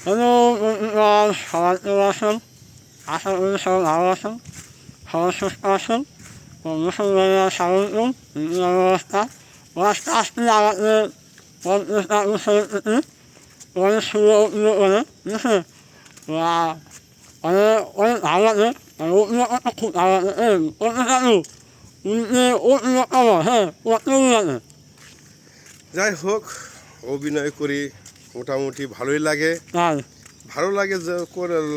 Hello সবাই কেমন আছেন? আশা করি সবাই ভালো আছেন, সবাই সুস্থ আছেন। মুসলমানরা স্বাগতম অবস্থা আজকে আসতে আমাদের পঞ্চাশটা বিষয়টি অনেক সুন্দর উন্নত করে ঠিক আছে। অনেক অনেক ভালো লাগে উন্নত খুব ভালো লাগে পঞ্চাশটা উন্নত হ্যাঁ কত লাগে। যাই হোক, অভিনয় করি মোটামুটি ভালোই লাগে। তাই ভালো লাগে যে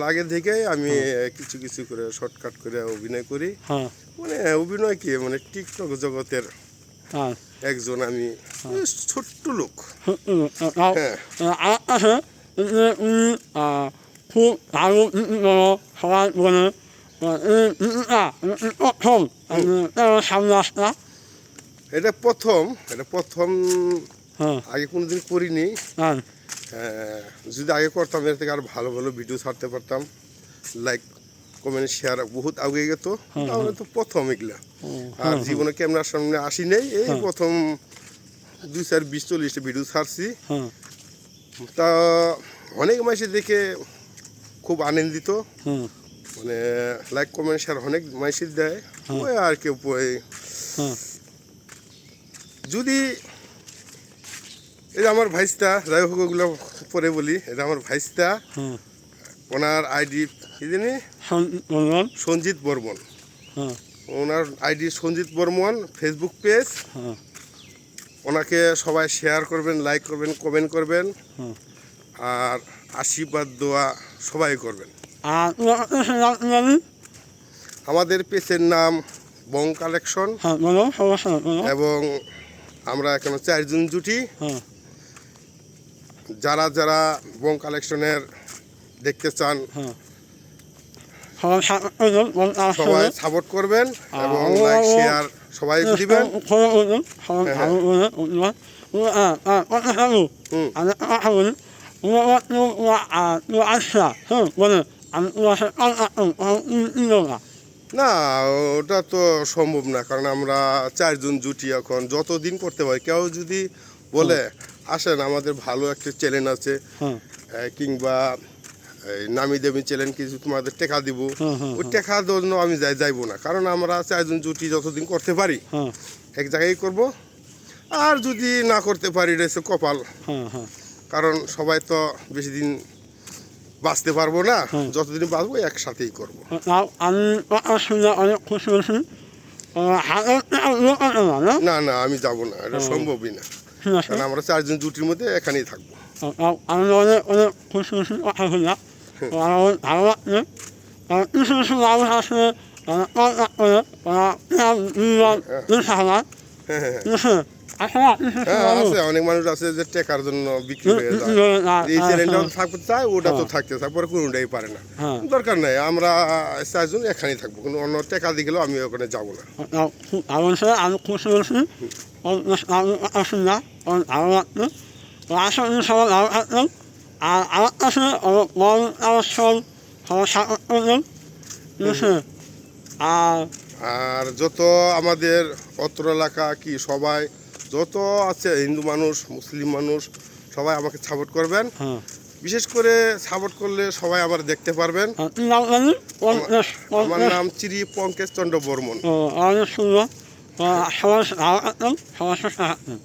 লাগে দেখেই আমি কিছু কিছু করে শর্টকাট করে অভিনয় করি। হ্যাঁ মানে অভিনয় কি মানে টিকটক জগতের তাই একজন আমি, ছোট্ট লোক। হ্যাঁ, আর আছে যে উনি খুব ভালো সবাই বলে প্রথম সামনে আসতা। এটা প্রথম, এটা প্রথম। হ্যাঁ আগে কোনোদিন করিনি। তাই যদি আগে করতাম এর থেকে আরো ভালো ভালো ভিডিও ছাড়তে পারতাম, লাইক কমেন্ট শেয়ার বহুত আগে যেত। তাহলে তো প্রথম এগুলা। আর জীবনে ক্যামেরার সামনে আসি নেই, এই প্রথম 2-4-20-40টা ভিডিও ছাড়ছি। হ্যাঁ তা অনেক মানুষ দেখে খুব আনন্দিত, হুম মানে লাইক কমেন্ট শেয়ার অনেক মানুষ দেয়। ওই আর কেউ হুম যদি এই যে আমার ভাইস্তা, যাই হোক ওগুলো পরে বলি, এটা আমার ভাইস্তা। হুম ওনার আইডি কি জানি, বলবেন সঞ্জিত বর্মন। হ্যাঁ ওনার ID Sanjit Barman Facebook page. হ্যাঁ ওনাকে সবাই শেয়ার করবেন, লাইক করবেন, কমেন্ট করবেন, হুম আর আশীর্বাদ দোয়া সবাই করবেন। আর আমাদের পেজের নাম বং কালেকশন, হ্যাঁ বলো সমস্যা বলো এবং আমরা এখন 4 জন জুটি। হ্যাঁ যারা যারা বং কালেকশনের দেখতে চান হ্যাঁ সবাই সবাই সাপোর্ট করবেন এবং লাইক শেয়ার সবাই দিবেন। না, ওটা তো সম্ভব না, কারণ আমরা 4 জন জুটি এখন যতদিন করতে পারি। কেউ যদি বলে আসেন আমাদের ভালো একটা চ্যানেল আছে, কিংবা এই নামি দেবী চ্যানেল কিছু তোমাদের টেকা দিব, ওই টেকার জন্য আমি যাইবো না, কারণ আমরা 4 জন জুটি যতদিন করতে পারি এক জায়গায় করব। আর যদি না করতে পারি রয়েছে কপাল, কারণ সবাই তো বেশি দিন বাঁচতে পারবো না, যতদিন বাঁচবো একসাথেই করব। আমি অনেক খুশি হয়েছি। না না, আমি যাব না, এটা সম্ভবই না, কারণ আমরা 4 জন জুটির মধ্যে এখানেই থাকবো। আমি অনেক অনেক খুশি হয়েছি কথা শুনলাম, ভালো লাগছে। কিছু কিছু মানুষ আছে আছে অনেক মানুষ আছে যে টেকার জন্য বিক্রি হয়ে যায়, এই চ্যানেলটাও থাকতে চায়, ওটা তো থাকতে চায়, পরে কোনোটাই পারে না। দরকার নাই, আমরা 4 জন এখানেই থাকবো, কোনো অন্য টেকা দিয়ে গেলেও আমি ওখানে যাবো না। আমি খুশি হয়েছি শুনলাম, ভালো লাগছে। আসলে সবাই ভালো থাকবেন। আর আমার কাছে সবাই সাপোর্ট করবেন ঠিক আছে। আর যত আমাদের অত্র এলাকা কি সবাই যত আছে, হিন্দু মানুষ মুসলিম মানুষ সবাই আমাকে সাপোর্ট করবেন। বিশেষ করে সাপোর্ট করলে সবাই আমার দেখতে পারবেন। আমার নাম শ্রী পঙ্কজ চন্দ্র বর্মন। অনেক সুন্দর। সবাই ভালো থাকবেন, সবাই সুস্থ থাকবেন।